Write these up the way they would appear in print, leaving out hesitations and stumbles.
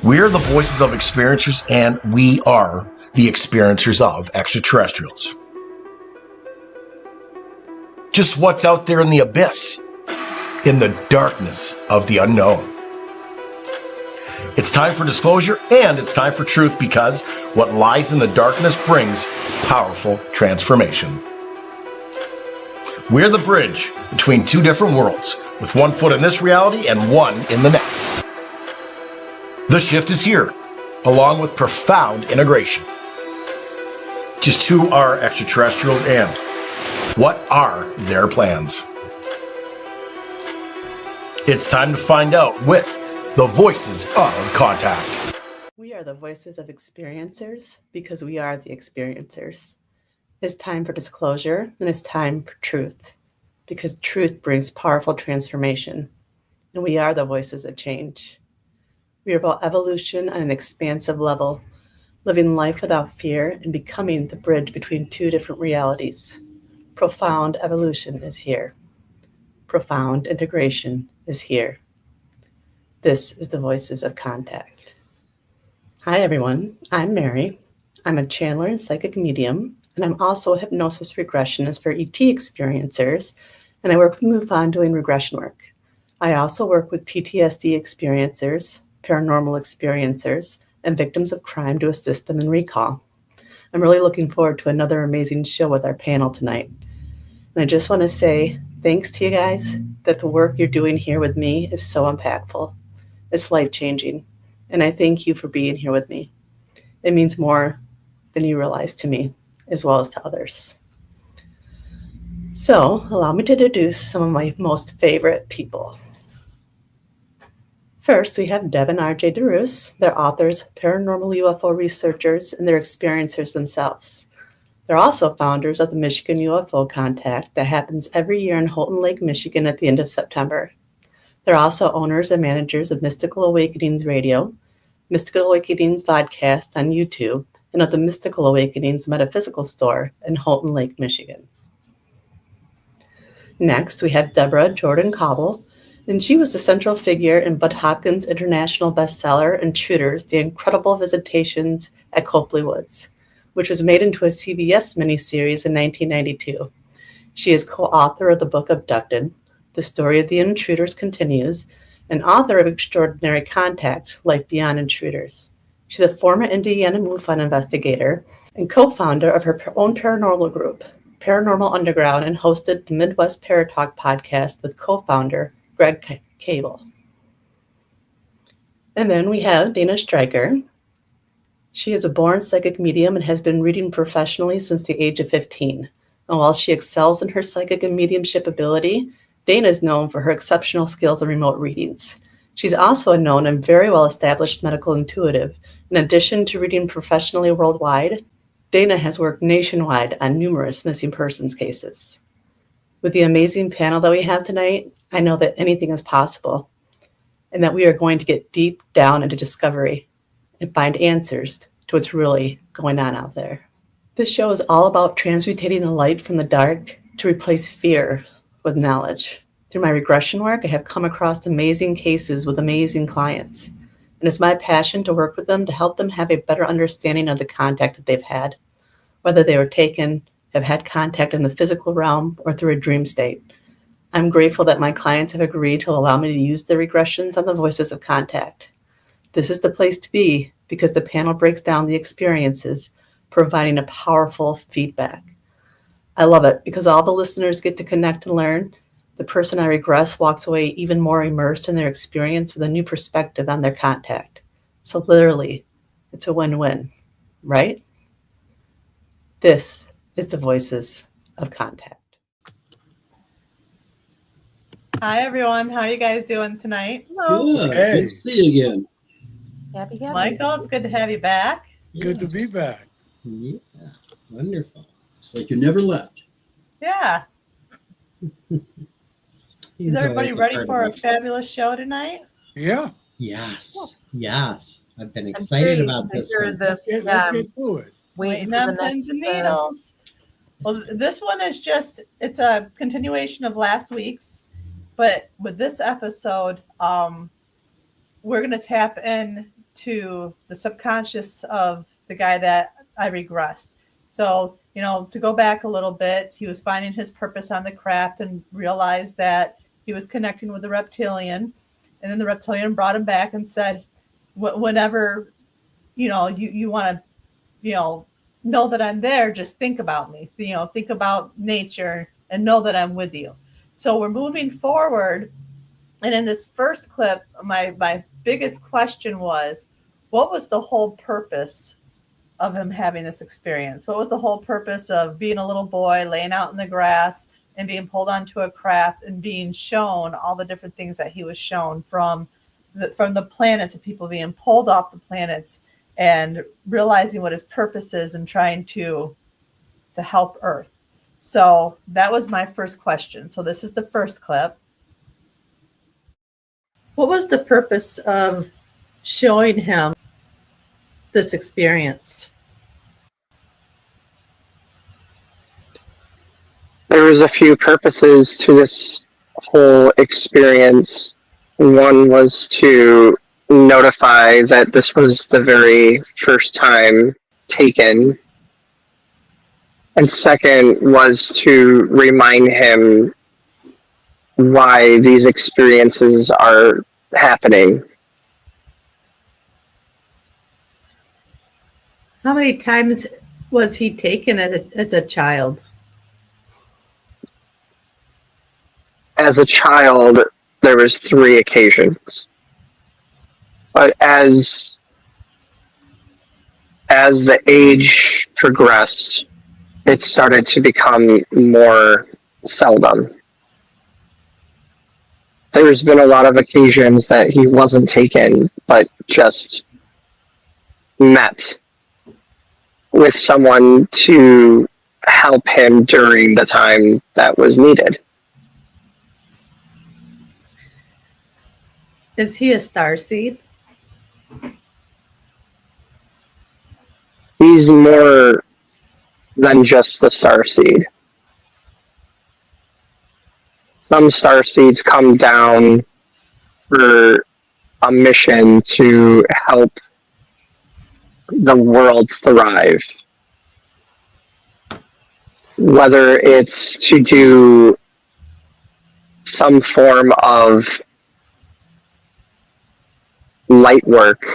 We're the voices of experiencers, and we are the experiencers of extraterrestrials. Just what's out there in the abyss, in the darkness of the unknown. It's time for disclosure and it's time for truth, because what lies in the darkness brings powerful transformation. We're the bridge between two different worlds, with one foot in this reality and one in the next. The shift is here, along with profound integration. Just who are extraterrestrials and what are their plans? It's time to find out with the Voices of Contact. We are the voices of experiencers because we are the experiencers. It's time for disclosure and it's time for truth, because truth brings powerful transformation, and we are the voices of change. We are about evolution on an expansive level, living life without fear and becoming the bridge between two different realities. Profound evolution is here. Profound integration is here. This is the Voices of Contact. Hi everyone, I'm Mary. I'm a channeler and psychic medium, and I'm also a hypnosis regressionist for ET experiencers, and I work with MUFON doing regression work. I also work with PTSD experiencers, paranormal experiencers, and victims of crime to assist them in recall. I'm really looking forward to another amazing show with our panel tonight. And I just want to say thanks to you guys that the work you're doing here with me is so impactful. It's life-changing, and I thank you for being here with me. It means more than you realize to me, as well as to others. So, allow me to introduce some of my most favorite people. First, we have Deb and RJ DeRusse. They're authors, paranormal UFO researchers, and they're experiencers themselves. They're also founders of the Michigan UFO Contact that happens every year in Houghton Lake, Michigan at the end of September. They're also owners and managers of Mystical Awakenings Radio, Mystical Awakenings Vodcast on YouTube, and of the Mystical Awakenings Metaphysical Store in Houghton Lake, Michigan. Next, we have Deborah Jordan Cobble, and she was the central figure in Bud Hopkins' international bestseller, Intruders, The Incredible Visitations at Copley Woods, which was made into a CBS miniseries in 1992. She is co-author of the book Abducted, The Story of the Intruders Continues, and author of Extraordinary Contact, Life Beyond Intruders. She's a former Indiana MUFON investigator and co-founder of her own paranormal group, Paranormal Underground, and hosted the Midwest Paratalk podcast with co-founder Greg Cable. And then we have Dana Stryker. She is a born psychic medium and has been reading professionally since the age of 15. And while she excels in her psychic and mediumship ability, Dana is known for her exceptional skills in remote readings. She's also a known and very well-established medical intuitive. In addition to reading professionally worldwide, Dana has worked nationwide on numerous missing persons cases. With the amazing panel that we have tonight, I know that anything is possible, and that we are going to get deep down into discovery and find answers to what's really going on out there. This show is all about transmutating the light from the dark to replace fear with knowledge. Through my regression work, I have come across amazing cases with amazing clients, and it's my passion to work with them to help them have a better understanding of the contact that they've had, whether they were taken, have had contact in the physical realm, or through a dream state. I'm grateful that my clients have agreed to allow me to use the regressions on the Voices of Contact. This is the place to be because the panel breaks down the experiences, providing a powerful feedback. I love it because all the listeners get to connect and learn. The person I regress walks away even more immersed in their experience with a new perspective on their contact. So literally, it's a win-win, right? This is the Voices of Contact. Hi, everyone. How are you guys doing tonight? Hello. Good. Hey. Good to see you again. Happy. Michael, it's good to have you back. Good to be back. Yeah, wonderful. It's like you never left. Yeah. Is everybody ready for a fabulous show tonight? Yeah. Yes. I've been excited about this one. Let's get to it. Waiting on pins and needles. Well, this one is it's a continuation of last week's. But with this episode, we're going to tap in to the subconscious of the guy that I regressed. So, to go back a little bit, he was finding his purpose on the craft and realized that he was connecting with the reptilian. And then the reptilian brought him back and said, whenever, you want to, know that I'm there, just think about me, think about nature and know that I'm with you. So we're moving forward. And in this first clip, my biggest question was, what was the whole purpose of him having this experience? What was the whole purpose of being a little boy laying out in the grass and being pulled onto a craft and being shown all the different things that he was shown from the planets, of people being pulled off the planets and realizing what his purpose is and trying to help Earth? So that was my first question. So this is the first clip. What was the purpose of showing him this experience? There was a few purposes to this whole experience. One was to notify that this was the very first time taken. And second was to remind him why these experiences are happening. How many times was he taken as a child? As a child, there was 3 occasions. But as the age progressed, it started to become more seldom. There's been a lot of occasions that he wasn't taken, but just met with someone to help him during the time that was needed. Is he a starseed? He's more than just the starseed. Some starseeds come down for a mission to help the world thrive. Whether it's to do some form of light work.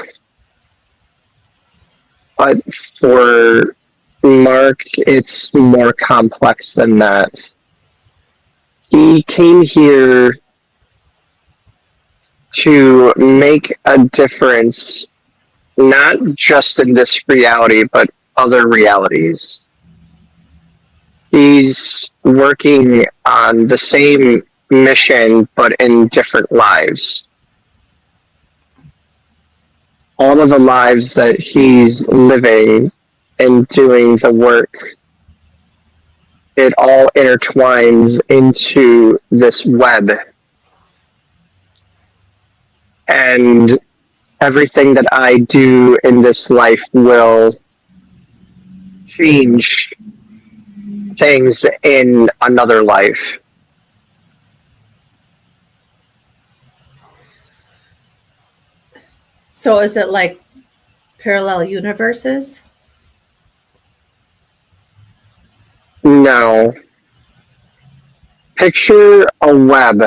But for Mark, it's more complex than that. He came here to make a difference, not just in this reality, but other realities. He's working on the same mission, but in different lives. All of the lives that he's living and doing the work, it all intertwines into this web. And everything that I do in this life will change things in another life. So is it like parallel universes? No. Picture a web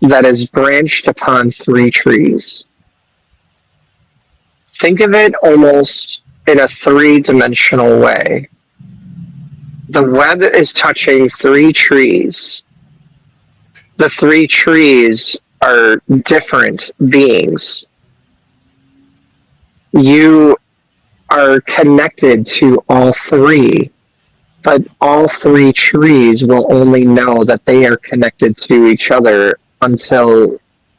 that is branched upon 3 trees. Think of it almost in a 3-dimensional way. The web is touching 3 trees. The 3 trees are different beings. You are connected to all 3, but all 3 trees will only know that they are connected to each other until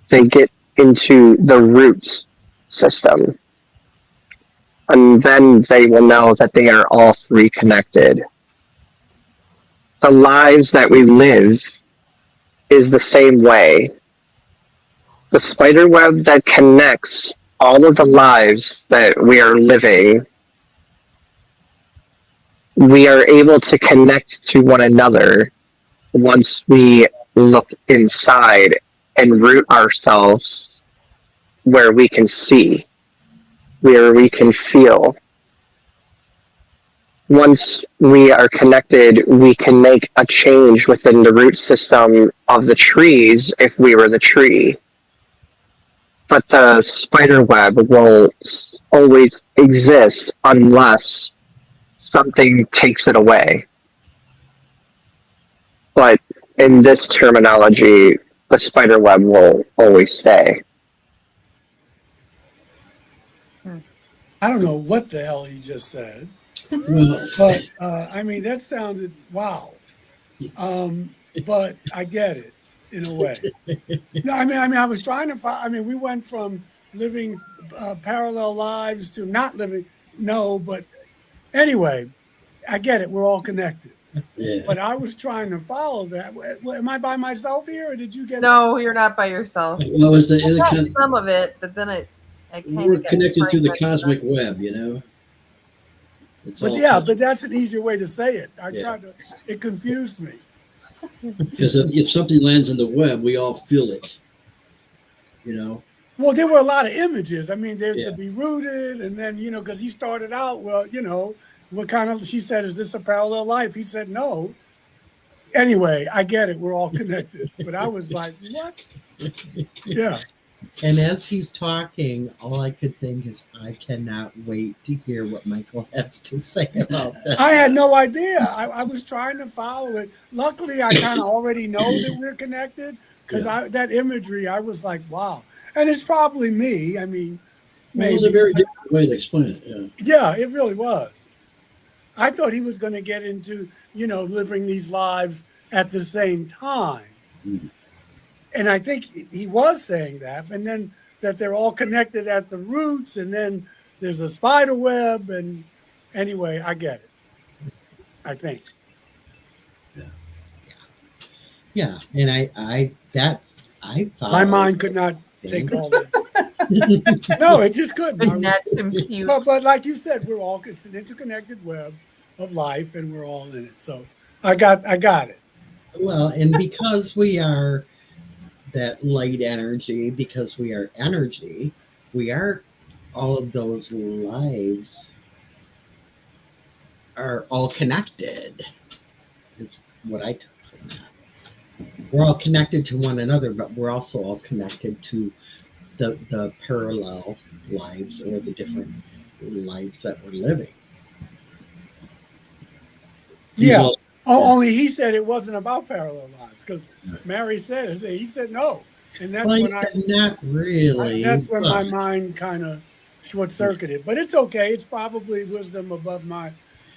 they get into the root system. And then they will know that they are all 3 connected. The lives that we live is the same way. The spider web that connects all of the lives that we are living, we are able to connect to one another once we look inside and root ourselves where we can see. where we can feel. Once we are connected, we can make a change within the root system of the trees if we were the tree. But the spider web will always exist unless something takes it away. But in this terminology, the spider web will always stay. I don't know what the hell he just said, Well, but I mean that sounded wow. But I get it in a way. No, I mean, I was trying to find. I mean, we went from living parallel lives to not living. No, but anyway, I get it. We're all connected. yeah. But I was trying to follow that. Am I by myself here, or did you get? No, you're not by yourself. Well, was I got some of it, but then I kind we're of connected through the cosmic web, you know. It's But all yeah, but that's an easier way to say it. I Yeah. tried to. It confused me. because if something lands in the web, we all feel it. You know. Well, there were a lot of images. I mean, there's Yeah. to be rooted, and then because he started out, well, what kind of? She said, "Is this a parallel life?" He said, "No." Anyway, I get it. We're all connected. But I was like, "What?" Yeah. And as he's talking, all I could think is, I cannot wait to hear what Michael has to say about this. I had no idea. I was trying to follow it. Luckily, I kind of already know that we're connected because that imagery, I was like, wow. And it's probably me. I mean, Well, it maybe. was a very different way to explain it. Yeah. Yeah, it really was. I thought he was going to get into, living these lives at the same time. Mhm. And I think he was saying that. And then that they're all connected at the roots. And then there's a spider web. And anyway, I get it. I think. Yeah, and I thought My mind could not take all that. No, it just couldn't. I not was- confused. But like you said, it's an interconnected web of life, and we're all in it. So I got it. Well, and because we are that light energy, because we are energy, we are all of those lives are all connected, is what I took from that. We're all connected to one another, but we're also all connected to the parallel lives or the different lives that we're living. He's Yeah. also- Only he said it wasn't about parallel lives because Mary said it. He said no, and that's Well, he when said not really. that's when my but- mind kind of short circuited. But it's okay. It's probably wisdom above my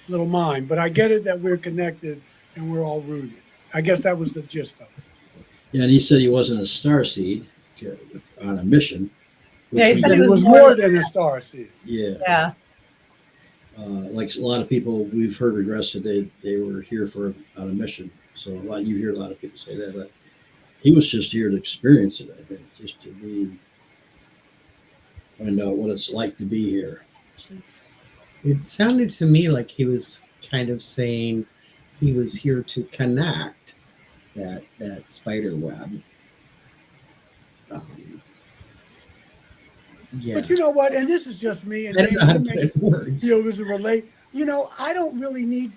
little mind. But I get it that we're connected and we're all rooted. I guess that was the gist of it. Yeah, and he said he wasn't a starseed on a mission. Yeah, he He said said he it was was more than a star seed. Yeah. Yeah. Like a lot of people we've heard regress that they were here on a mission. So you hear a lot of people say that, but he was just here to experience it. I think just to find out what it's like to be here. It sounded to me like he was kind of saying he was here to connect that spider web. Yeah. But you know what? And this is just me. And I don't know how to maybe put it in words. it was a relate. I don't really need.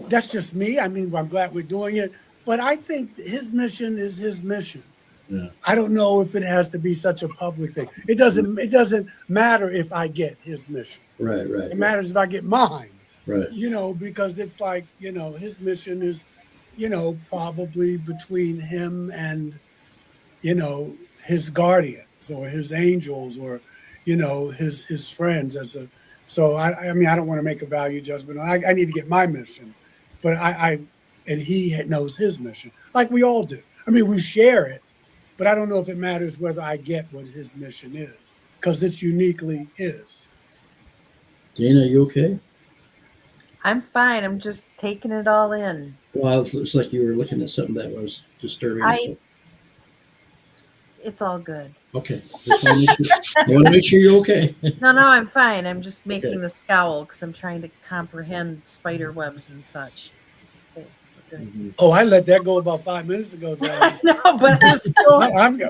That's just me. I mean, I'm glad we're doing it. But I think his mission is his mission. Yeah. I don't know if it has to be such a public thing. It doesn't matter if I get his mission. Right. It matters if I get mine. Right. Because it's like, his mission is, probably between him and, his guardians or his angels or, his friends so I mean, I don't want to make a value judgment. I need to get my mission, but and he knows his mission like we all do. I mean, we share it, but I don't know if it matters whether I get what his mission is because it's uniquely his. Dana, you okay? I'm fine. I'm just taking it all in. Well, it's like you were looking at something that was disturbing. It's all good. Okay. Just want to make sure you're okay. No, I'm fine. I'm just making Okay. the scowl because I'm trying to comprehend spider webs and such. Okay, we're good. Mhm. Oh, I let that go about 5 minutes ago, Darren. No, but I'm still,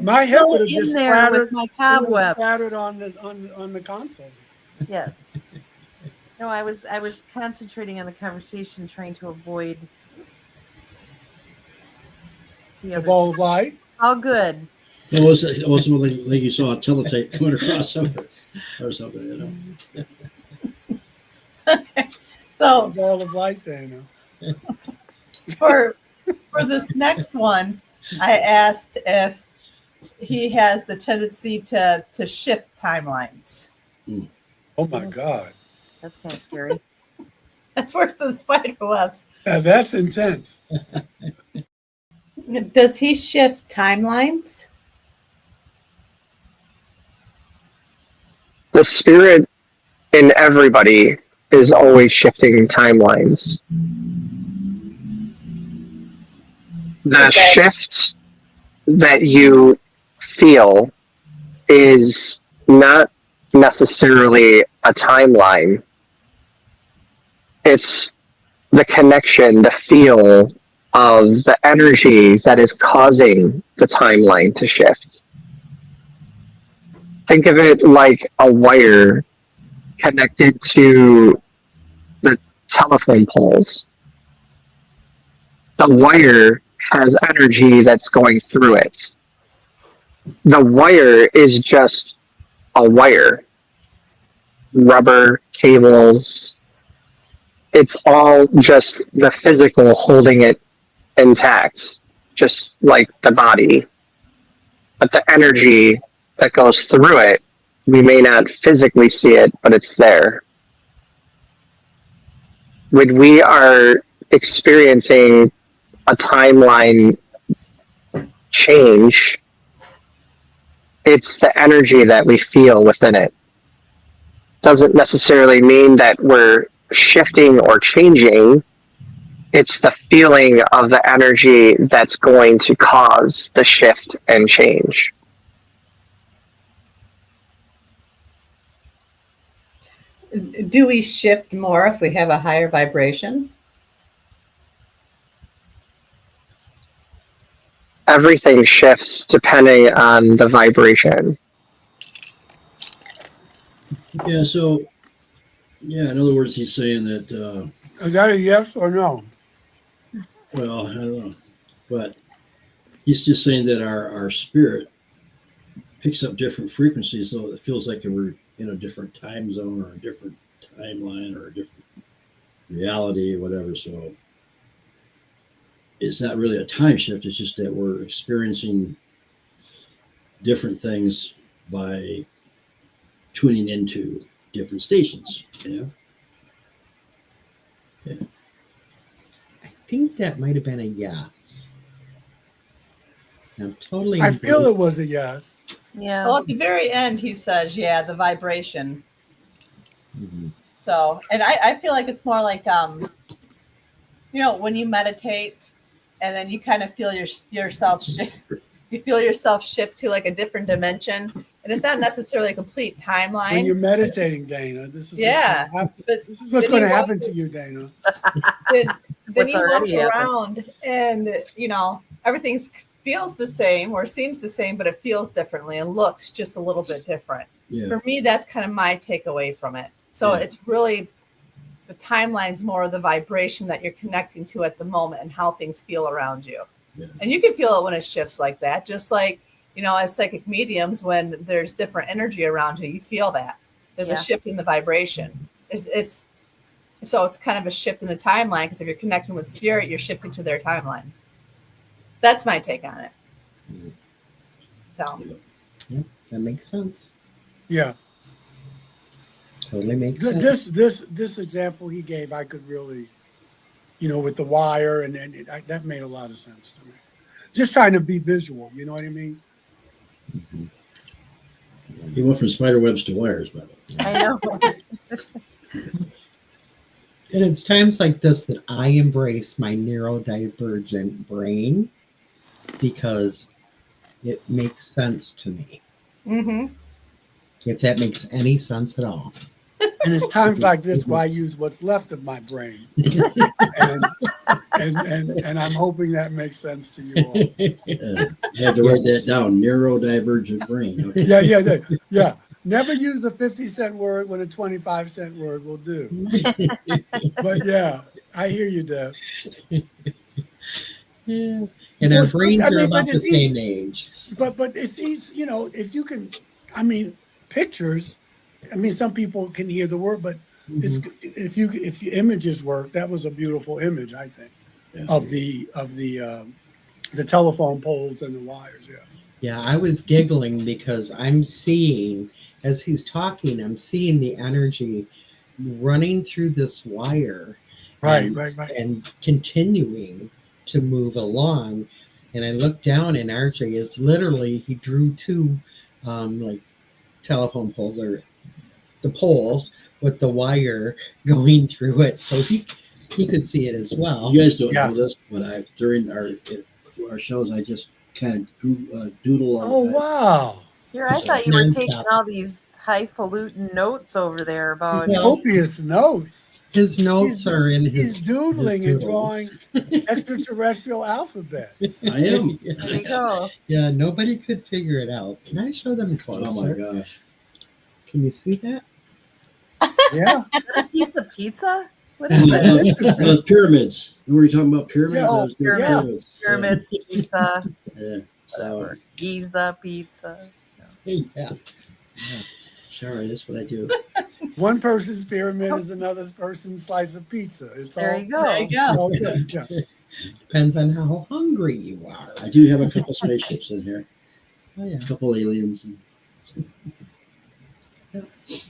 My head still would have in just there splattered, with my it would have cobwebs. splattered on the console. Yes. No, I was concentrating on the conversation, trying to avoid the The other. ball of light. All good. It was like you saw a teletape coming across somewhere or something, you know. Okay. The So ball of light, Dana. for this next one, I asked if he has the tendency to shift timelines. Oh my God. That's kind of scary. That's where the spider webs. Now that's intense. Does he shift timelines? The spirit in everybody is always shifting timelines. The shift that you feel is not necessarily a timeline. It's the connection, the feel of the energy that is causing the timeline to shift. Think of it like a wire connected to the telephone poles. The wire has energy that's going through it. The wire is just a wire. Rubber, cables, it's all just the physical holding it intact, just like the body. But the energy that goes through it, we may not physically see it, but it's there. When we are experiencing a timeline change, it's the energy that we feel within it. Doesn't necessarily mean that we're shifting or changing. It's the feeling of the energy that's going to cause the shift and change. Do we shift more if we have a higher vibration? Everything shifts depending on the vibration. Yeah, so, yeah, in other words, he's saying that, Is that a yes or no? well, I don't know, but he's just saying that our spirit picks up different frequencies, so it feels like we're in a different time zone or a different timeline or a different reality or whatever. So it's not really a time shift. It's just that we're experiencing different things by tuning into different stations, you know? Yeah. I think that might have been a yes. I'm totally. I feel it was a yes. Yeah. Well, at the very end, he says, yeah, the vibration. Mm-hmm. So, and I feel like it's more like, when you meditate and then you kind of feel yourself shift, you feel yourself shift to like a different dimension. And it's not necessarily a complete timeline. When you're meditating, Dana, this is this is what's going to happen to you, Dana. Then you walk around and, everything feels the same or seems the same, but it feels differently and looks just a little bit different. Yeah. For me, that's kind of my takeaway from it. So it's really the timeline's more of the vibration that you're connecting to at the moment and how things feel around you. Yeah. And you can feel it when it shifts like that, just like, as psychic mediums, when there's different energy around you, you feel that. There's a shift in the vibration. So it's kind of a shift in the timeline, because if you're connecting with spirit, you're shifting to their timeline. That's my take on it. So Yeah, that makes sense. Yeah. Totally makes sense. This example he gave, I could really, with the wire, and that made a lot of sense to me. Just trying to be visual, you know what I mean? Mm-hmm. He went from spider webs to wires, by the way. I know. And it's times like this that I embrace my neurodivergent brain, because it makes sense to me. mm-hmm. If that makes any sense at all. And it's times like this where I use what's left of my brain. And I'm hoping that makes sense to you all. I had to write that down. Neurodivergent brain. Okay. Yeah. never use a 50-cent word when a 25-cent word will do. But yeah, I hear you, Deb. Yeah. And our Well, it's good. brains I are mean, about but the it's same easy. age. But it's easy, you know, if you can, I mean, pictures. I mean, some people can hear the word, but it's Mhm. if your images work. That was a beautiful image, I think, of the telephone poles and the wires. Yeah. Yeah, I was giggling because I'm seeing, as he's talking, I'm seeing the energy running through this wire Right. and continuing to move along. And I look down, and RJ is literally, he drew two like telephone poles, or the poles with the wire going through it, so he could see it as well. You guys don't Yeah. know this, but during our shows, I just kind of doodle on. Oh wow! Here, I thought you were Nonstop. taking all these highfalutin notes over there These about. copious notes. His notes are in He's his doodling his and doodles. drawing extraterrestrial alphabets. I am. There you go. Yeah, nobody could figure it out. Can I show them Oh my closer? gosh. Can you see that? Yeah. Is that a piece of pizza? What is it? The pyramids. Were you talking about pyramids? Yeah. I was doing Pyramids. pyramids. Pyramids, pizza, Yeah. So, whatever. Giza pizza. Yeah. yeah. Sorry, that's what I do. One person's pyramid is another person's slice of pizza. It's There all, you go. There you go. all good. Yeah. Depends on how hungry you are. I do have a couple spaceships in here, Oh yeah. a couple aliens. All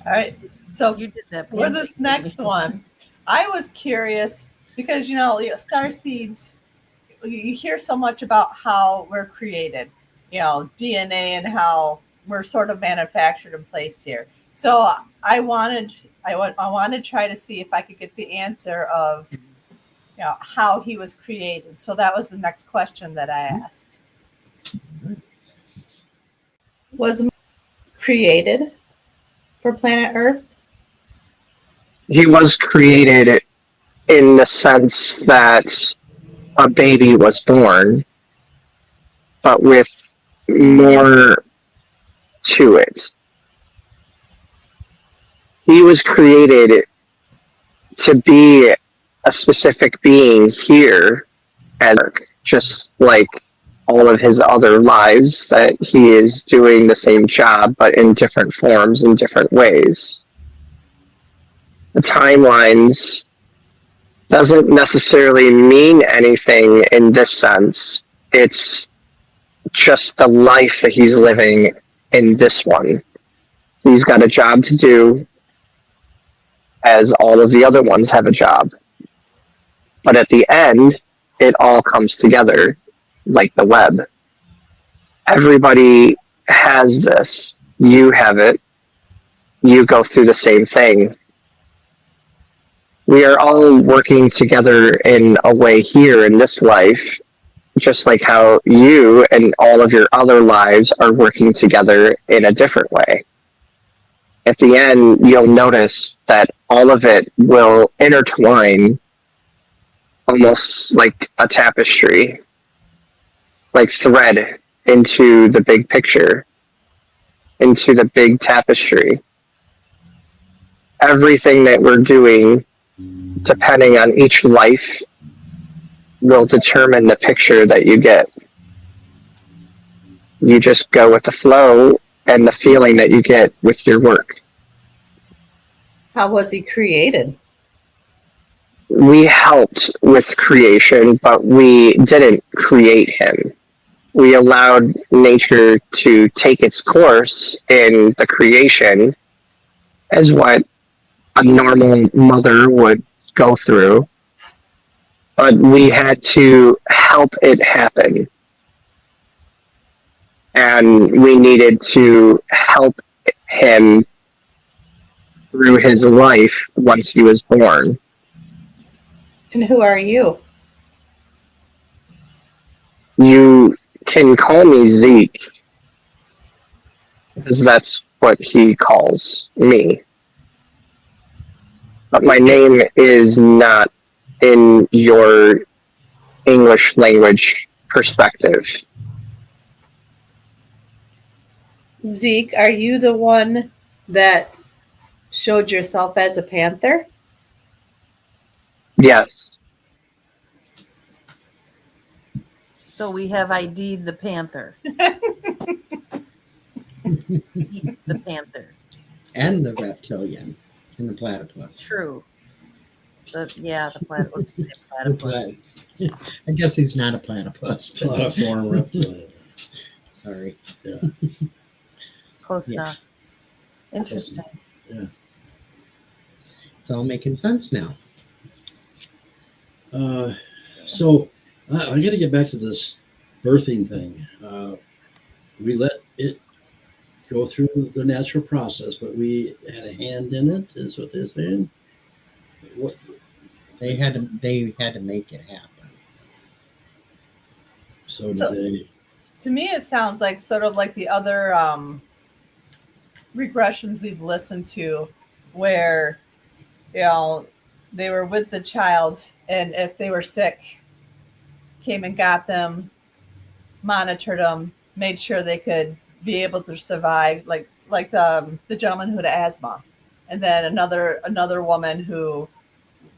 right. So You did that. for this next one, I was curious because star seeds. You hear so much about how we're created, DNA, and how we're sort of manufactured and placed here. So I wanted to try to see if I could get the answer of how he was created. So that was the next question that I asked. Was created for planet Earth? He was created in the sense that a baby was born, but with more to it. He was created to be a specific being here, as just like all of his other lives, that he is doing the same job, but in different forms, in different ways. The timelines doesn't necessarily mean anything in this sense. It's just the life that he's living in this one. He's got a job to do, as all of the other ones have a job. But at the end, it all comes together like the web. Everybody has this. You have it. You go through the same thing. We are all working together in a way here in this life, just like how you and all of your other lives are working together in a different way. At the end, you'll notice that all of it will intertwine almost like a tapestry, like thread into the big picture, into the big tapestry. Everything that we're doing, depending on each life, will determine the picture that you get. You just go with the flow and the feeling that you get with your work. How was he created? We helped with creation, but we didn't create him. We allowed nature to take its course in the creation, as what a normal mother would go through, but we had to help it happen. And we needed to help him through his life once he was born. And who are you? You can call me Zeke, because that's what he calls me. But my name is not in your English language perspective. Zeke, are you the one that showed yourself as a panther? Yes. So we have ID'd the panther. See the panther. And the reptilian and the platypus. True. The platypus. Let's say The platypus. I guess he's not a platypus. But Platform reptilian. sorry. Yeah. Close Yeah. enough. Interesting. It's all making sense now. So I got to get back to this birthing thing. We let it go through the natural process, but we had a hand in it, is what they're saying. What? They had to make it happen. So So- did they? To me, it sounds like sort of like the other regressions we've listened to, where they were with the child, and if they were sick, came and got them, monitored them, made sure they could be able to survive, like the gentleman who had asthma, and then another woman who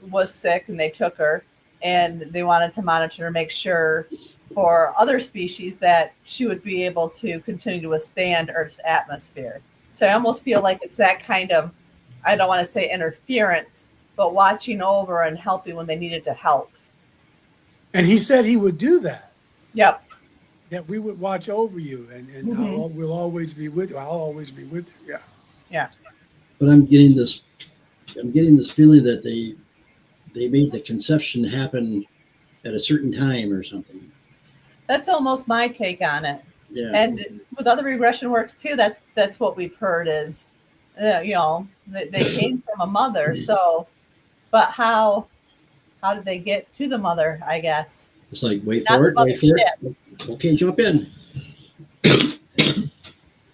was sick, and they took her, and they wanted to monitor her, make sure for other species that she would be able to continue to withstand Earth's atmosphere. So I almost feel like it's that kind of, I don't want to say interference, but watching over and helping when they needed to help. And he said he would do that. Yep. That we would watch over you, and Mhm. we'll always be with you. I'll always be with you. Yeah. But I'm getting this feeling that they made the conception happen at a certain time or something. That's almost my take on it. Yeah. And with other regression works too, that's what we've heard is, they came from a mother. So, but how did they get to the mother? I guess It's like wait Not for the it, wait for it. Okay, jump in.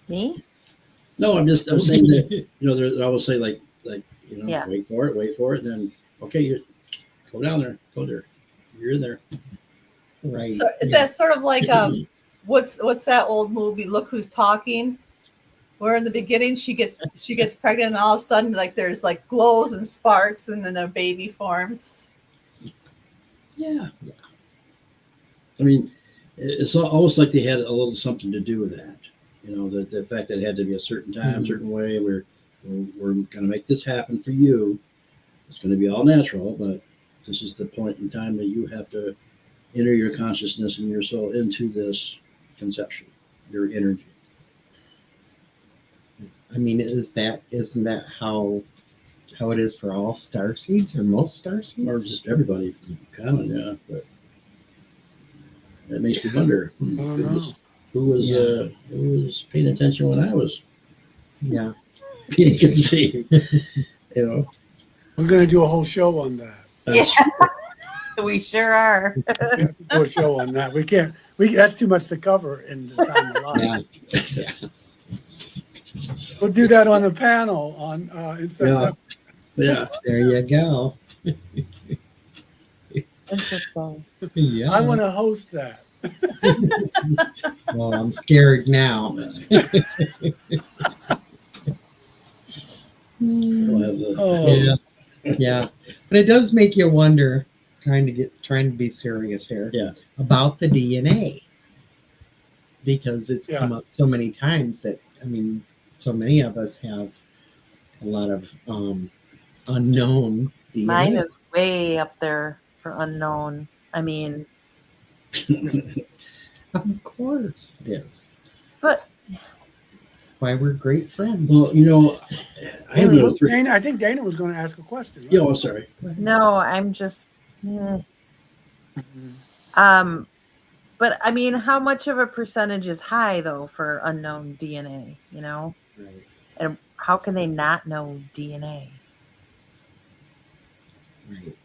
Me? No, I'm saying that they always say like Yeah. wait for it, then okay, you go down there, go there, you're in there. Right. so. Is that sort of like what's that old movie? Look Who's Talking. Where in the beginning she gets pregnant, and all of a sudden like there's like glows and sparks, and then a baby forms. Yeah. I mean, it's almost like they had a little something to do with that. The fact that it had to be a certain time, certain way. We're going to make this happen for you. It's going to be all natural, but this is the point in time that you have to enter your consciousness and your soul into this conception, your energy. I mean, isn't that how it is for all star seeds or most star seeds? Or just everybody common, yeah. But that makes me wonder I don't know. who was paying attention when I was Yeah. being conceived. We're going to do a whole show on that. That's- We sure are. We have to do a show on that. We can't. That's too much to cover in the time allotted. Yeah. We'll do that on the panel in September. yeah. There you go. Interesting. Yeah. I want to host that. Well, I'm scared now. We'll have the- Oh, Yeah. But it does make you wonder, trying to be serious here. Yeah. About the DNA. Because it's Yeah. come up so many times that, I mean, so many of us have a lot of unknown DNA. Mine is way up there for unknown. I mean, Of course it is. but That's why we're great friends. Well, I have well, no three. Dana, I think Dana was going to ask a question. Right? Yeah, I'm sorry. no, I'm just. Mhm. But I mean, how much of a percentage is high though for unknown DNA? Right. And how can they not know DNA? Right.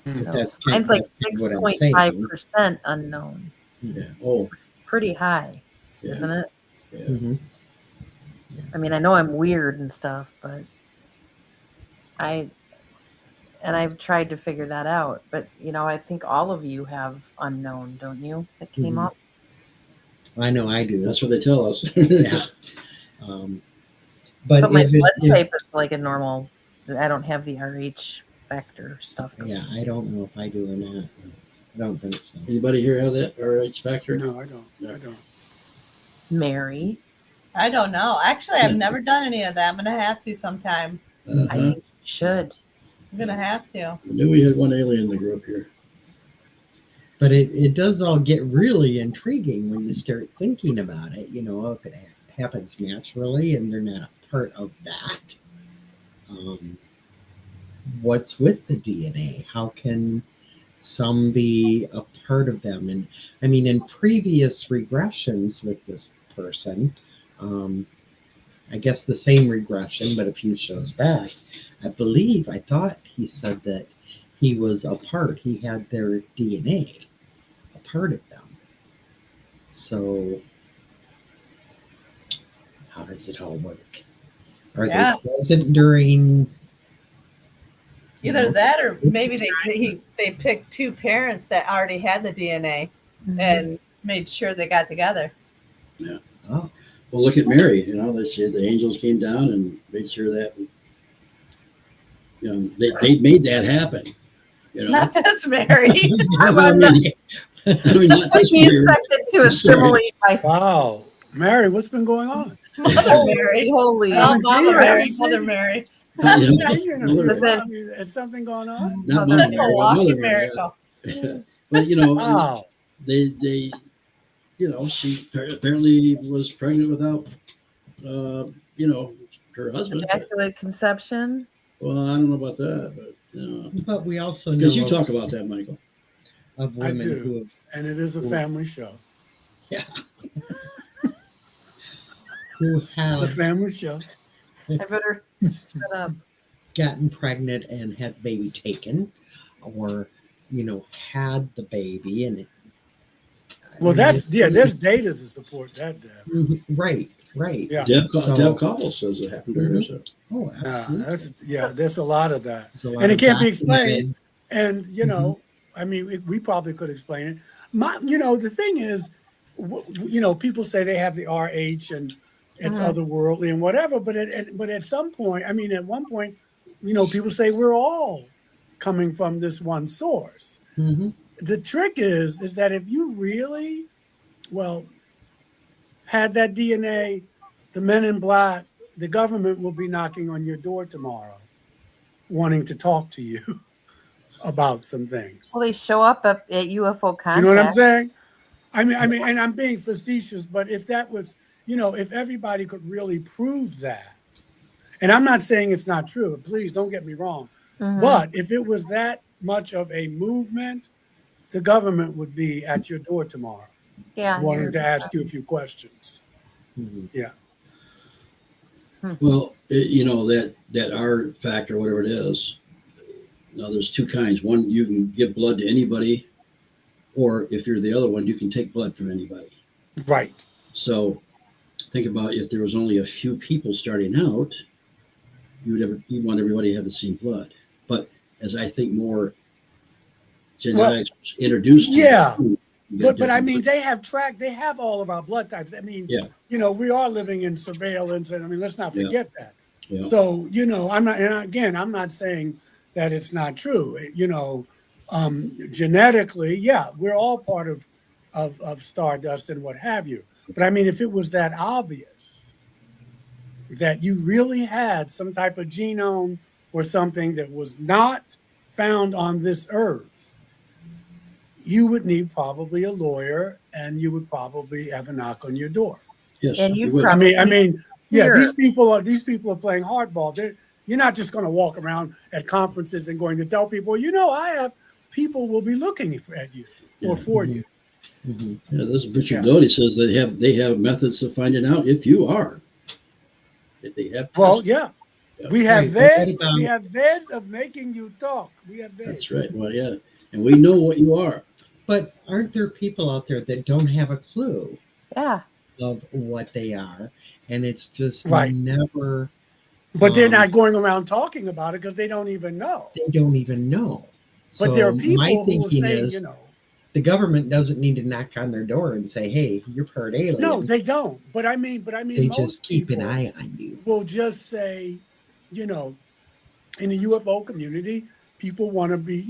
Mm. But that's Mine's like that's what I'm saying. 6.5% unknown. Yeah. Oh, It's pretty high, yeah. isn't it? Yeah. Mhm. I mean, I know I'm weird and stuff, but I've tried to figure that out. But I think all of you have unknown, don't you? That came Mhm. up. I know I do. That's what they tell us. Yeah. Um, But my if blood it, type is like a normal. I don't have the RH factor stuff. yeah, I don't know if I do or not. I don't think so. Anybody here have that RH factor? No, I don't. I don't. Mary, I don't know. Actually, I've never done any of that. I'm gonna have to sometime. I think you should. I'm gonna have to. I knew we had one alien in the group here. But it does all get really intriguing when you start thinking about it. You know, if it happens naturally and they're not a part of that, what's with the DNA? How can some be a part of them? And I mean, in previous regressions with this person, I guess the same regression, but a few shows back, I thought he said that he was a part, he had their DNA, a part of them. So how does it all work? Are they present during Either that, or maybe they picked two parents that already had the DNA and made sure they got together. Yeah. Oh. Well, look at Mary. You know, they said the angels came down and made sure that, you know, they made that happen. You know, Not this Mary. I mean, not this Mary. To assimilate my Wow, Mary, what's been going on? Mother Mary. holy. Oh, Mama Mary. Mary. Mother Mary. You know, Is something going on? not Mother Mother Mary, but walking Mother Mary. miracle. But you know, Wow. they you know, she apparently was pregnant without you know, her husband. Immaculate conception. Well, I don't know about that, but you know, But we also know because you talk about that, Michael. of I women do. who have, And it is a family show. who It's a have family show. I better shut up. gotten pregnant and had the baby taken, or you know, had the baby and it, Well, there's data to support that, Deb. right. Yeah. Deb So- Cobble says it happened to her. So. Oh, absolutely. There's a lot of that. There's a lot And it of can't be documented- explained. And, you know, I mean, we probably could explain it. You know, the thing is, you know, people say they have the RH and it's otherworldly and whatever, but at some point, I mean, at one point, you know, people say we're all coming from this one source. Mhm. The trick is that if you really, had that DNA, the men in black, the government will be knocking on your door tomorrow, wanting to talk to you about some things. Well, they show up at UFO contact. You know what I'm saying? I mean, and I'm being facetious, but if that was, you know, if everybody could really prove that, and I'm not saying it's not true, please don't get me wrong, but if it was that much of a movement, the government would be at your door tomorrow, wanting to ask you a few questions. Mhm. Yeah. Well, you know, that R factor, whatever it is. Now, there's two kinds. One, you can give blood to anybody, or if you're the other one, you can take blood from anybody. Right. So, think about if there was only a few people starting out, you'd want everybody to have the same blood. But as I think more genetics introduced, But I mean, they have all of our blood types. I mean, you know, we are living in surveillance, and I mean, let's not forget that. Yeah. So, you know, I'm not saying that it's not true. You know, genetically, we're all part of stardust and what have you. But I mean, if it was that obvious that you really had some type of genome or something that was not found on this earth, you would need probably a lawyer, and you would probably have a knock on your door. Yes, And you would. probably I mean, Here. these people are playing hardball. You're not just going to walk around at conferences and going to tell people, you know, people will be looking at you or for you. Mhm. Yeah, this is Richard Doty says they have methods of finding out if you are. If they have. Well, we have Right, ways. We have ways of making you talk. We have ways. That's right. Well, yeah, and we know what you are. But aren't there people out there that don't have a clue Yeah. of what they are, and it's just Right. never. But they're not going around talking about it because they don't even know. They don't even know. But So there are people my who will thinking say, is you know, The government doesn't need to knock on their door and say, "Hey, you're part alien." No, they don't. But I mean, They most just keep an people eye on you. will just say, you know, in the UFO community, people want to be,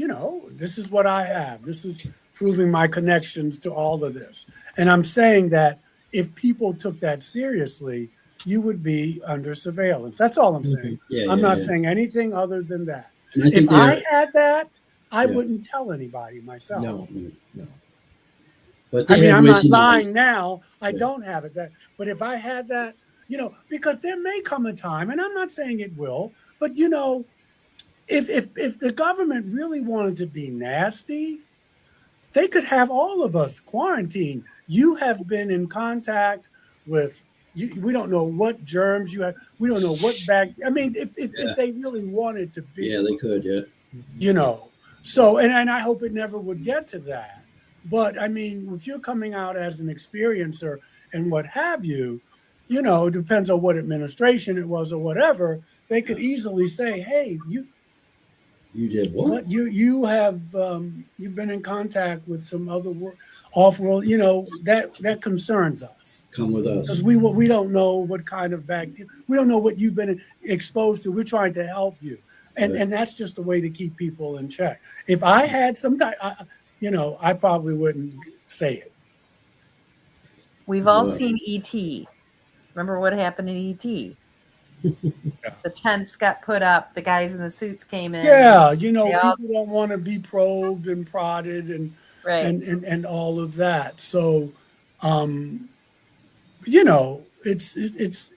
this is what I have. This is proving my connections to all of this. And I'm saying that if people took that seriously, you would be under surveillance. That's all I'm saying. Yeah, I'm yeah, not yeah. saying anything other than that. And I If think I had that, I Yeah. wouldn't tell anybody myself. no. But I they mean, have I'm ways not to know. lying now. I Yeah. don't have it. But if I had that, because there may come a time, and I'm not saying it will, but if the government really wanted to be nasty, they could have all of us quarantined. You have been in contact with. We don't know what germs you have. We don't know what bacteria. I mean, if they really wanted to be, Yeah, they could. Yeah. So, and I hope it never would get to that. But I mean, if you're coming out as an experiencer and what have you, it depends on what administration it was or whatever. They could easily say, "Hey, You did what? you have you've been in contact with some other off-world." That concerns us Come with us. because we don't know what kind of bacteria. We don't know what you've been exposed to. We're trying to help you. And that's just a way to keep people in check. If I had some type, I probably wouldn't say it. We've all Well, seen E.T. Remember what happened in E.T.? The tents got put up. The guys in the suits came in. Yeah, people don't want to be probed and prodded and Right. and all of that. So, it's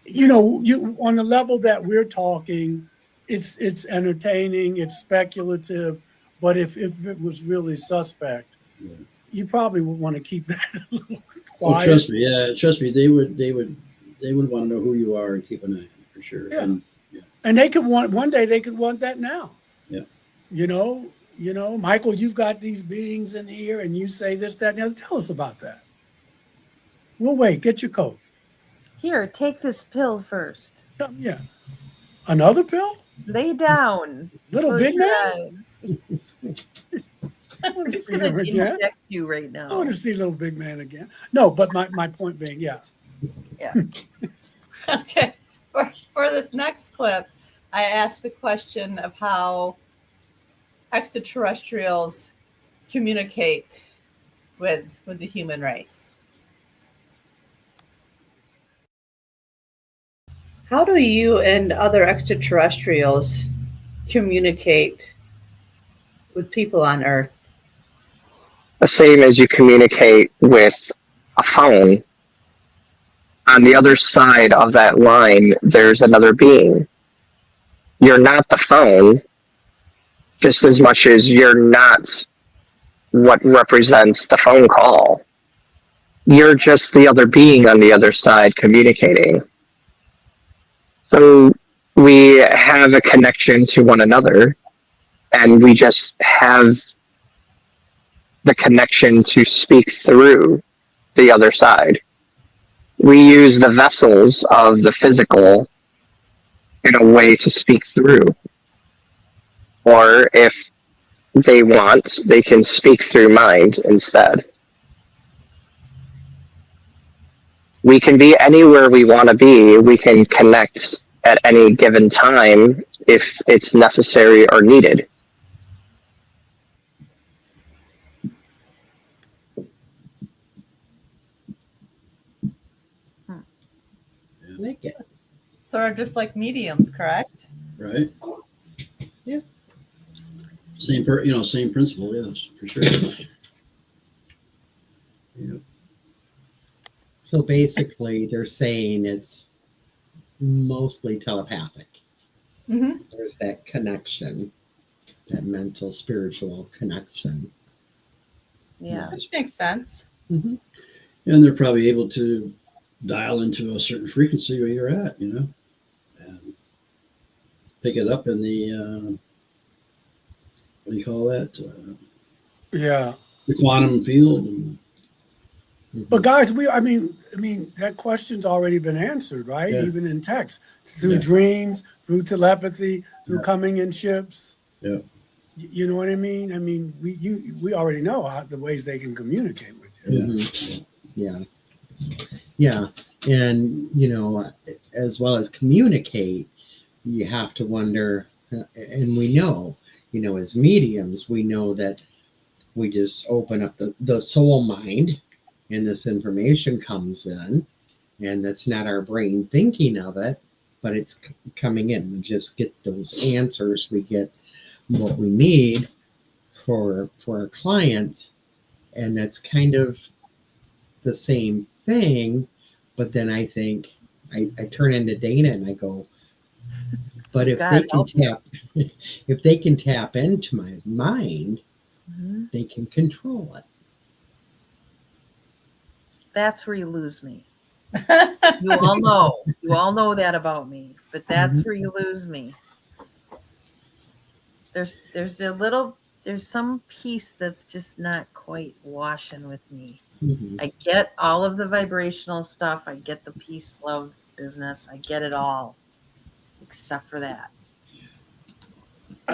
you on the level that we're talking, it's entertaining, it's speculative, but if it was really suspect, you probably would want to keep that a little quiet. Trust me. They would want to know who you are and keep an eye on you for sure. Yeah. And, And they could one day they could want that now. Yeah. Michael, you've got these beings in here, and you say this, that, and the other. Tell us about that. We'll wait. Get your coat. Here, take this pill first. Yeah. Another pill? Lay down. Little Close big your man? eyes. I want I'm to just see going him to again. inject you right I want now. to see little big man again. No, but my point being, yeah. Okay. For this next clip, I asked the question of how extraterrestrials communicate with the human race. How do you and other extraterrestrials communicate with people on Earth? The same as you communicate with a phone. On the other side of that line, there's another being. You're not the phone, just as much as you're not what represents the phone call. You're just the other being on the other side communicating. So we have a connection to one another, and we just have the connection to speak through the other side. We use the vessels of the physical in a way to speak through. Or if they want, they can speak through mind instead. We can be anywhere we want to be. We can connect at any given time if it's necessary or needed. I like it. Sort of just like mediums, correct? Right. Yeah. Same principle. Yes, for sure. Yeah. So basically, they're saying it's mostly telepathic. Mm-hmm. There's that connection, that mental, spiritual connection. Yeah. Which makes sense. Mm-hmm. And they're probably able to dial into a certain frequency where you're at, and pick it up in the what do you call that? Yeah. The quantum field. And, But guys, I mean, that question's already been answered, right? Yeah. Even in text, through Yeah. dreams, through telepathy, through Yeah. coming in ships. Yeah. You know what I mean? I mean, we already know the ways they can communicate with you. Mhm. Yeah. And, as well as communicate, you have to wonder, and we know, as mediums, we know that we just open up the soul mind and this information comes in, and that's not our brain thinking of it, but it's coming in. We just get those answers. We get what we need for our clients, and that's kind of the same thing. But then I think I turn into Dana and I go, but if God they can help you. tap if they can tap into my mind, Mhm. they can control it. That's where you lose me. You all know that about me, but that's where you lose me. There's some piece that's just not quite washing with me. Mhm. I get all of the vibrational stuff. I get the peace, love business. I get it all, except for that.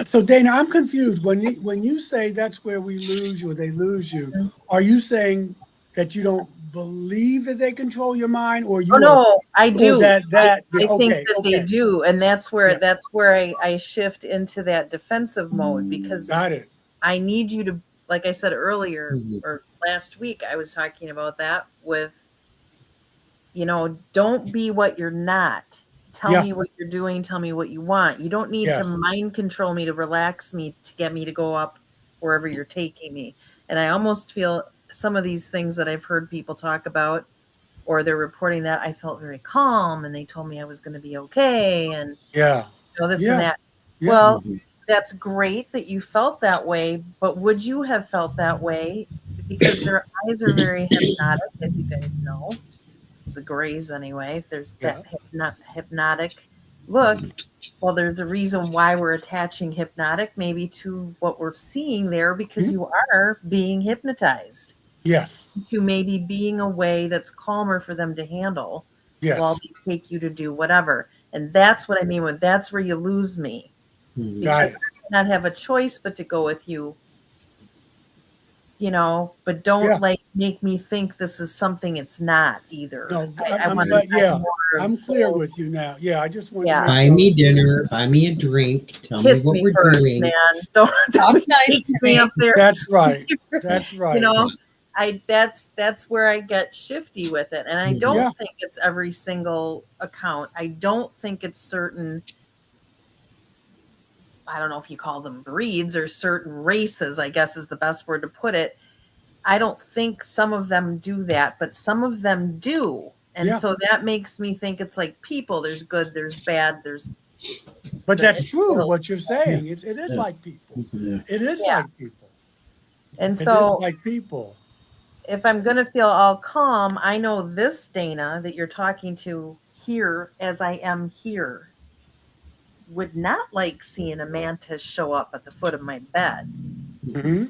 So Dana, I'm confused. When you say that's where we lose you or they lose you, are you saying that you don't believe that they control your mind, or you Oh no, I or do. that I think okay, that they do, and that's where Yeah. I shift into that defensive mode, because Got it. I need you to, like I said earlier Mhm. or last week, I was talking about that with, don't be what you're not. Tell Yeah. me what you're doing. Tell me what you want. You don't need to Yes. mind control me to relax me to get me to go up wherever you're taking me. And I almost feel some of these things that I've heard people talk about, or they're reporting that I felt very calm and they told me I was going to be okay. And Yeah. this Yeah. and that. Yeah. Well, Mhm. that's great that you felt that way, but would you have felt that way? Because their eyes are very hypnotic, as you guys know. The grays, anyway. There's Yeah. that hypnotic look. Well, there's a reason why we're attaching hypnotic maybe to what we're seeing there, because you are being hypnotized Yes. to maybe being a way that's calmer for them to handle while Yes. they take you to do whatever. And that's what I mean with that's where you lose me. Mhm. Got Because it. I might not have a choice but to go with you, but don't Yeah. make me think this is something it's not either. No, I I'm want but yeah, more I'm of clear those. with you now. Yeah, I just want to Yeah. make Buy sure I me was clear. dinner, buy me a drink, tell Kiss me what me we're first, doing. man. Don't Talk be nice taking to me me. up there. That's right. That's right. That's where I get shifty with it. And I don't Yeah. think it's every single account. I don't think it's certain, I don't know if you call them breeds or certain races, I guess is the best word to put it. I don't think some of them do that, but some of them do. And Yeah. so that makes me think it's like people. There's good, there's bad, there's But that's it's true little- what you're saying. It is Yeah. like people. Yeah. It is Yeah. like people. And It is so like people. if I'm going to feel all calm, I know this Dana that you're talking to here as I am here would not like seeing a mantis show up at the foot of my bed. Hmm.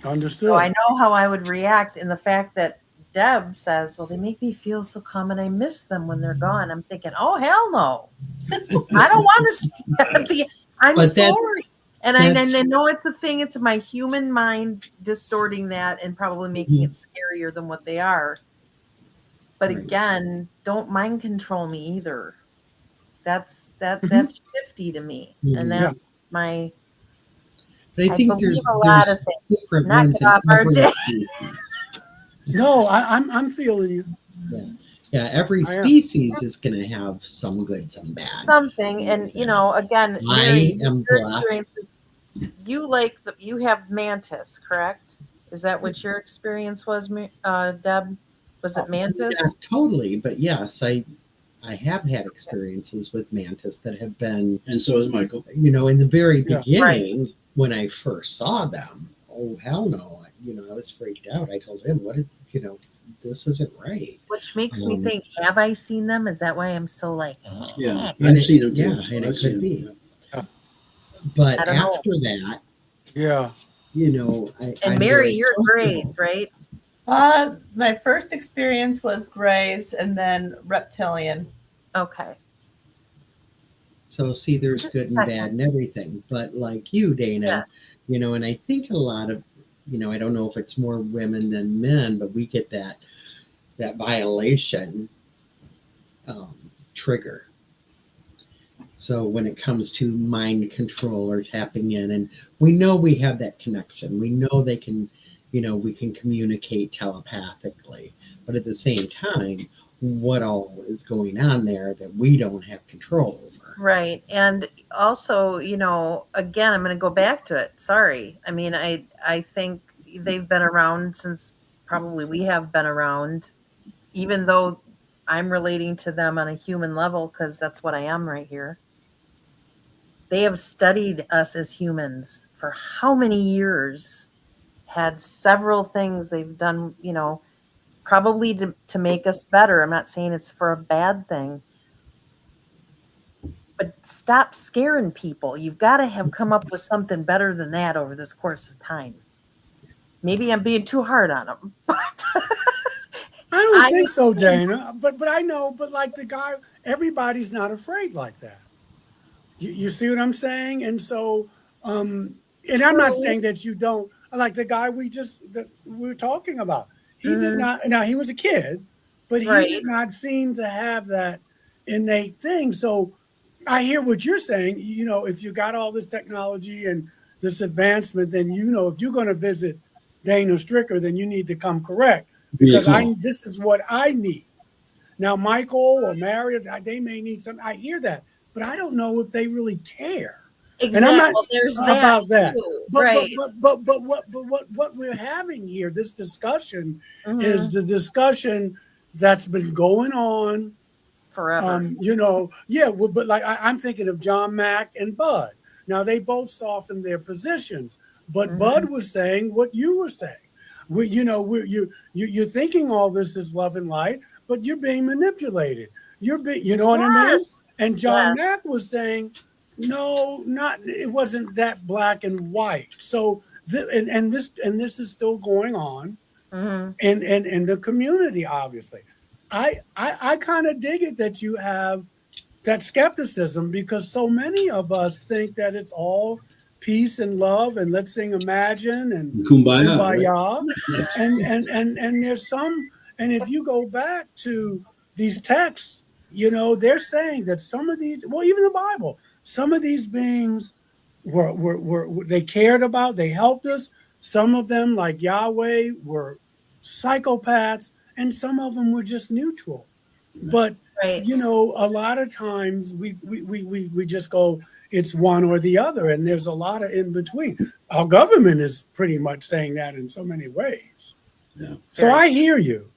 So Understood. I know how I would react in the fact that Deb says, well, they make me feel so calm and I miss them when they're gone. I'm thinking, oh, hell no. I don't want to see that. I'm But that- sorry. And I know it's a thing. It's my human mind distorting that and probably making it scarier than what they are. But Right. again, don't mind control me either. That's shifty to me. Mhm. And that's my But I think believe there's a lot of things. different Knock ones it in off, every RJ. species. No, I'm feeling you. Yeah, every I am. species is going to have some good, some bad. Something. And again, I Mary, am your blessed. experiences, you have mantis, correct? Is that what your experience was, Deb? Was it mantis? Not totally, but yes, I have had experiences with mantis that have been, And so is Michael. in the very Yeah. beginning when I first saw them. Oh hell no! I was freaked out. I told him, "What is this isn't right." Which makes me think, have I seen them? Is that why I'm so like, Yeah, And I've seen him too. Yeah, and I've it seen could him. be. Yeah. But I don't know. after that, Yeah. and I'm Mary, very you're comfortable. Grays, right? My first experience was grays and then reptilian. Okay. So see, there's Just good and a bad and everything. But like you, Dana, and I think a lot of, I don't know if it's more women than men, but we get that violation trigger. So when it comes to mind control or tapping in, and we know we have that connection, we know they can, we can communicate telepathically, but at the same time, what all is going on there that we don't have control over? Right. And also, again, I'm going to go back to it. Sorry. I mean, I think they've been around since probably we have been around, even though I'm relating to them on a human level because that's what I am right here. They have studied us as humans for how many years, had several things they've done, probably to make us better. I'm not saying it's for a bad thing. But stop scaring people. You've got to have come up with something better than that over this course of time. Maybe I'm being too hard on them, but I don't think so, Dana. But I know. But like the guy, everybody's not afraid like that. You see what I'm saying? And so, and I'm not saying that you don't. Like the guy we were talking about. He did not. Now he was a kid, but he did not seem to have that innate thing. So I hear what you're saying. If you got all this technology and this advancement, then if you're going to visit Dana Stricker, then you need to come correct because this is what I need. Now, Michael or Mary, they may need something. I hear that, but I don't know if they really care. Exactly. And I'm not There's about that. But what we're having here, this discussion, is the discussion that's been going on forever. But like I'm thinking of John Mack and Bud. Now they both softened their positions, but Bud was saying what you were saying. You're thinking all this is love and light, but you're being manipulated. What I mean? And John Mack was saying, no, it wasn't that black and white. So this is still going on, in the community, obviously. I kind of dig it that you have that skepticism because so many of us think that it's all peace and love and let's sing Imagine and Kumbaya. Right? And there's some, and if you go back to these texts, they're saying that some of these, well, even the Bible, some of these beings were they cared about, they helped us. Some of them, like Yahweh, were psychopaths, and some of them were just neutral. But a lot of times we just go, it's one or the other, and there's a lot of in between. Our government is pretty much saying that in so many ways. Yeah. So I hear you.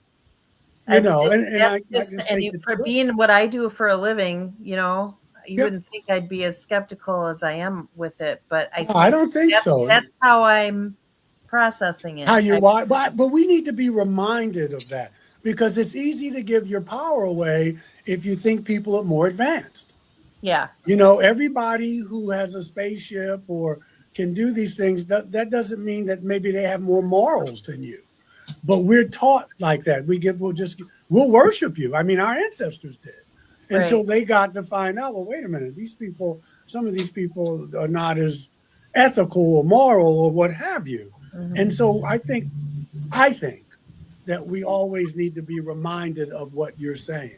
For being what I do for a living, you wouldn't think I'd be as skeptical as I am with it, but I don't think so. That's how I'm processing it. But we need to be reminded of that because it's easy to give your power away if you think people are more advanced. Yeah. Everybody who has a spaceship or can do these things, that doesn't mean that maybe they have more morals than you. But we're taught like that. We'll worship you. I mean, our ancestors did until they got to find out, well, wait a minute, some of these people are not as ethical or moral or what have you. And so I think that we always need to be reminded of what you're saying.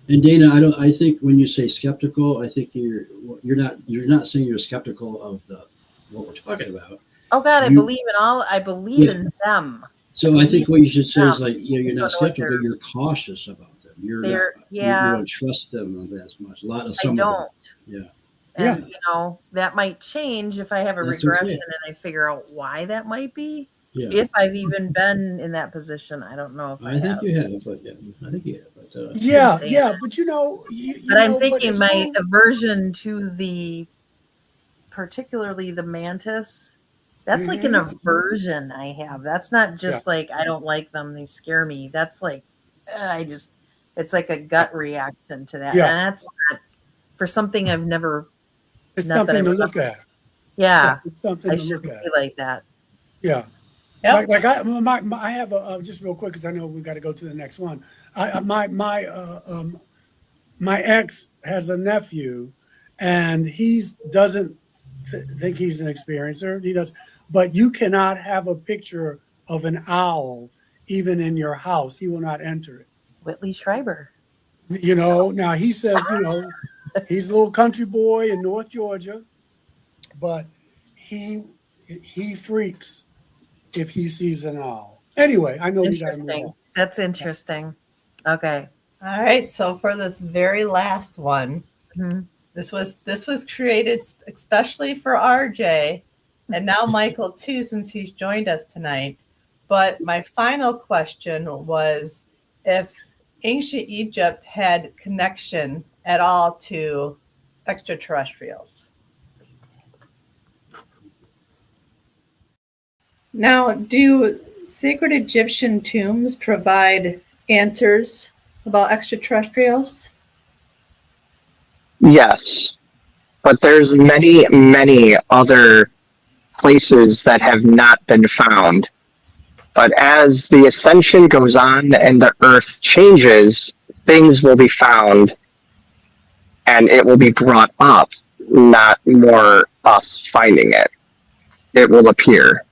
And Dana, I think when you say skeptical, I think you're not saying you're skeptical of what we're talking about. Oh God, I believe in them. So I think what you should say is like, you're not skeptical, you're cautious about them. You don't trust them as much. I don't. Yeah. And that might change if I have a regression and I figure out why that might be. Yeah. If I've even been in that position, I don't know if I think you have, but I think you have. But, but I'm thinking my aversion to particularly the mantis. That's like an aversion I have. That's not just like I don't like them; they scare me. That's like it's like a gut reaction to that. Yeah. And that's not for something I've never. It's something to look at. Yeah, it's something to look at. Like that. Yeah. Yep. Like I have a just real quick because I know we got to go to the next one. My ex has a nephew, and doesn't think he's an experiencer. He does, but you cannot have a picture of an owl even in your house. He will not enter it. Whitley Schreiber. Now he says, he's a little country boy in North Georgia, but he freaks if he sees an owl. Anyway, I know we got to move Interesting. on. That's interesting. Okay. All right. So for this very last one, Mhm. this was created especially for RJ, and now Michael too, since he's joined us tonight. But my final question was if ancient Egypt had connection at all to extraterrestrials. Now, do sacred Egyptian tombs provide answers about extraterrestrials? Yes, but there's many, many other places that have not been found. But as the ascension goes on and the earth changes, things will be found and it will be brought up, not more us finding it. It will appear.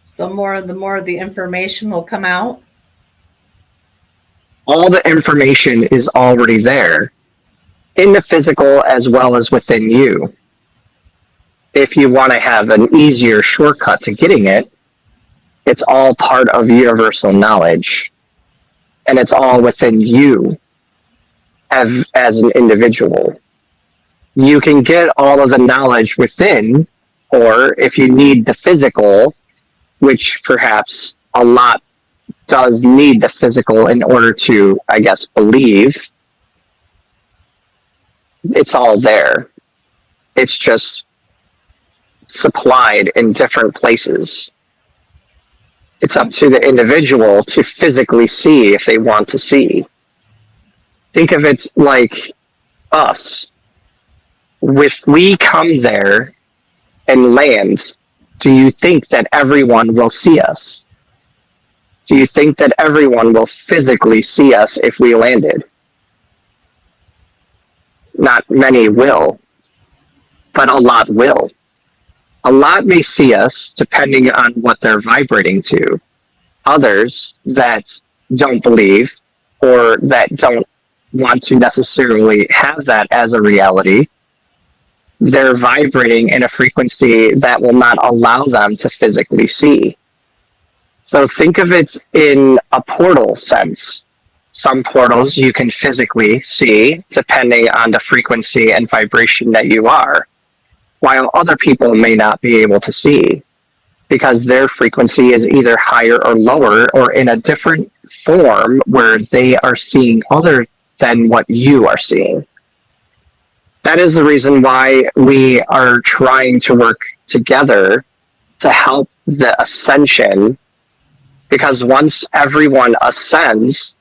So the more the information will come out. All the information is already there, in the physical as well as within you. If you want to have an easier shortcut to getting it, it's all part of universal knowledge, and it's all within you as an individual. You can get all of the knowledge within, or if you need the physical, which perhaps a lot does need the physical in order to, I guess, believe, it's all there. It's just supplied in different places. It's up to the individual to physically see if they want to see. Think of it like us. If we come there and land, do you think that everyone will see us? Do you think that everyone will physically see us if we landed? Not many will, but a lot will. A lot may see us depending on what they're vibrating to. Others that don't believe or that don't want to necessarily have that as a reality, they're vibrating in a frequency that will not allow them to physically see. So think of it in a portal sense. Some portals you can physically see depending on the frequency and vibration that you are, while other people may not be able to see because their frequency is either higher or lower or in a different form where they are seeing other than what you are seeing. That is the reason why we are trying to work together to help the ascension, because once everyone ascends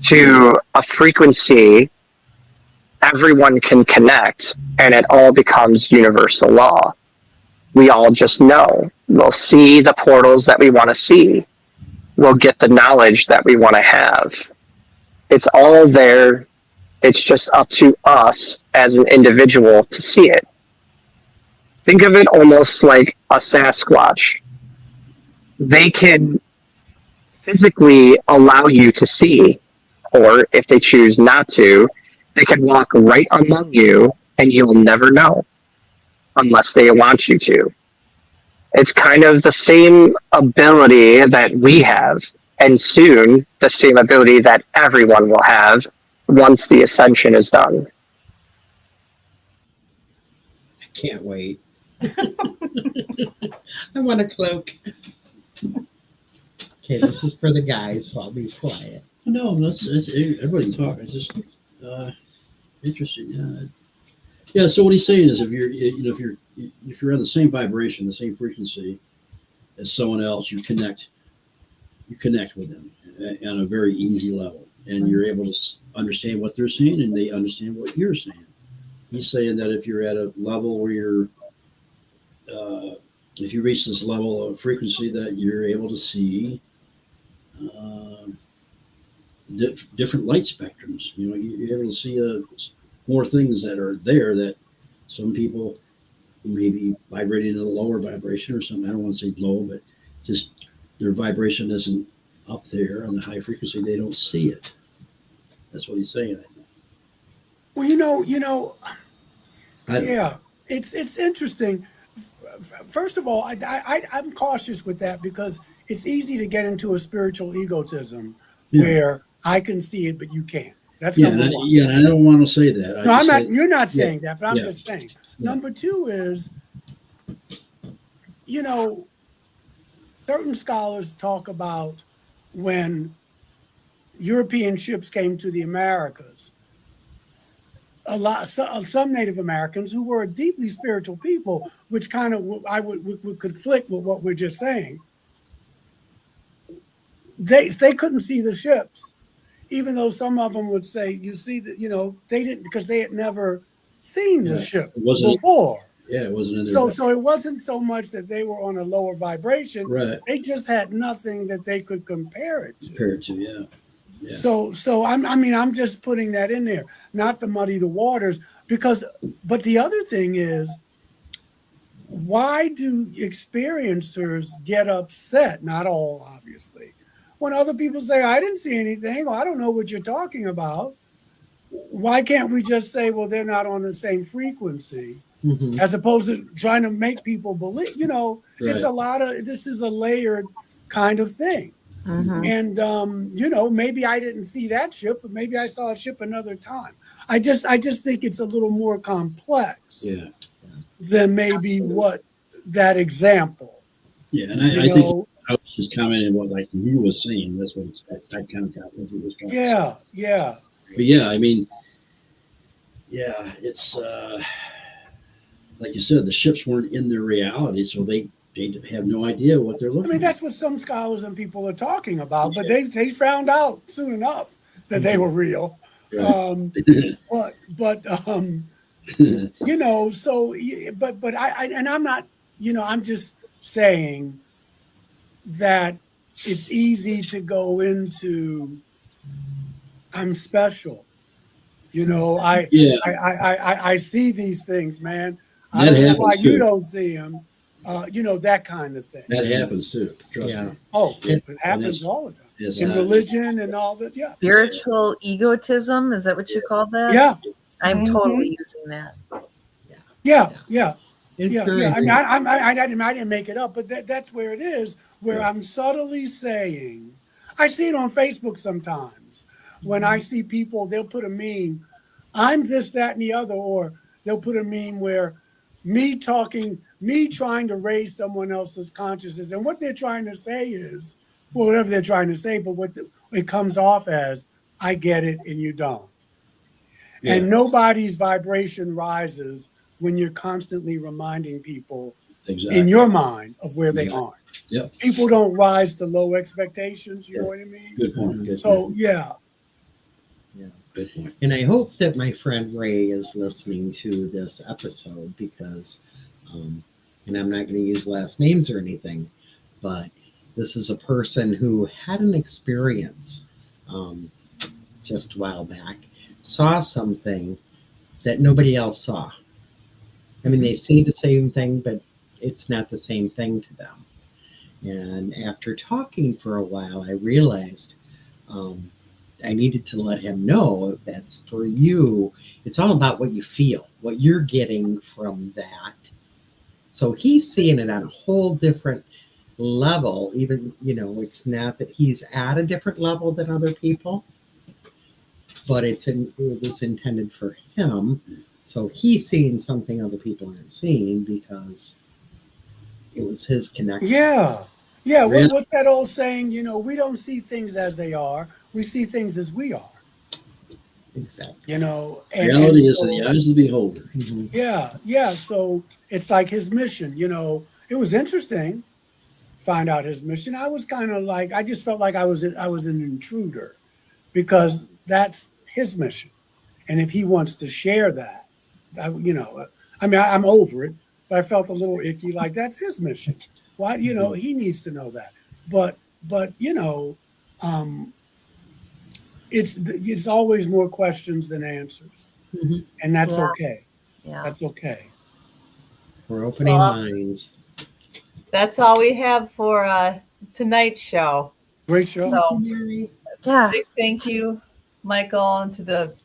to a frequency, everyone can connect and it all becomes universal law. We all just know. We'll see the portals that we want to see. We'll get the knowledge that we want to have. It's all there. It's just up to us as an individual to see it. Think of it almost like a Sasquatch. They can physically allow you to see, or if they choose not to, they can walk right among you and you'll never know unless they want you to. It's kind of the same ability that we have, and soon the same ability that everyone will have once the ascension is done. I can't wait. I want a cloak. Okay, this is for the guys, so I'll be quiet. No, that's everybody can talk. It's just interesting. Yeah. So what he's saying is, if you're on the same vibration, the same frequency as someone else, you connect with them on a very easy level, and you're able to understand what they're saying, and they understand what you're saying. He's saying that if you're at a level where you're if you reach this level of frequency, that you're able to see different light spectrums. You're able to see more things that are there that some people may be vibrating at a lower vibration or something. I don't want to say low, but just their vibration isn't up there on the high frequency. They don't see it. That's what he's saying. Well, yeah, it's interesting. First of all, I'm cautious with that because it's easy to get into a spiritual egotism where I can see it, but you can't. That's number one. Yeah, I don't want to say that. No, I'm not. You're not saying that, but I'm just saying. Yeah. Number two is, certain scholars talk about when European ships came to the Americas. Some Native Americans who were deeply spiritual people, which kind of would conflict with what we're just saying. They couldn't see the ships, even though some of them would say, "You see that they didn't because they had never seen the ship before." It wasn't in there. So it wasn't so much that they were on a lower vibration. Right. They just had nothing that they could compare it to. Yeah. So I'm just putting that in there, not to muddy the waters, but the other thing is, why do experiencers get upset? Not all, obviously, when other people say, "I didn't see anything," or "I don't know what you're talking about." Why can't we just say, "Well, they're not on the same frequency," as opposed to trying to make people believe? It's this is a layered kind of thing. And maybe I didn't see that ship, but maybe I saw a ship another time. I just think it's a little more complex than maybe what that example. Yeah, and I think I was just commenting what like he was saying. That's what I kind of got what he was trying to say. Yeah. But yeah, I mean, it's like you said, the ships weren't in their reality, so they have no idea what they're looking at. That's what some scholars and people are talking about, but they found out soon enough that they were real. Right. I'm not, I'm just saying that it's easy to go into, I'm special. I see these things, man. I don't know why you don't see them. That kind of thing. That happens too. Trust me. Oh, it happens all the time. In religion and all that. Yeah. Spiritual egotism, is that what you call that? Yeah. I'm totally using that. Yeah. I didn't make it up, but that's where it is, where I'm subtly saying, I see it on Facebook sometimes. When I see people, they'll put a meme, "I'm this, that, and the other," or they'll put a meme where me trying to raise someone else's consciousness. And what they're trying to say is, well, whatever they're trying to say, but it comes off as, "I get it and you don't." Yeah. And nobody's vibration rises when you're constantly reminding people in your mind of where they aren't. Yep. People don't rise to low expectations. You know what I mean? Good point. Good point. Yeah. Good point. And I hope that my friend Ray is listening to this episode because, and I'm not going to use last names or anything, but this is a person who had an experience just a while back, saw something that nobody else saw. I mean, they see the same thing, but it's not the same thing to them. And after talking for a while, I realized I needed to let him know if that's for you. It's all about what you feel, what you're getting from that. So he's seeing it on a whole different level. Even, it's not that he's at a different level than other people, but it was intended for him. So he's seeing something other people aren't seeing because it was his connection. Yeah. What's that old saying? We don't see things as they are. We see things as we are. Exactly. Reality is in the eyes of the beholder. Mm-hmm. Yeah. So it's like his mission. It was interesting. Find out his mission. I was kind of like, I just felt like I was an intruder because that's his mission, and if he wants to share that, I'm over it, but I felt a little icky. Like that's his mission. Why? He needs to know that. But it's always more questions than answers. Mhm. And that's Yeah. okay. Yeah. That's okay. We're opening Well, minds. That's all we have for tonight's show. Great show. So Mary. Yeah. big thank you, Michael, and to the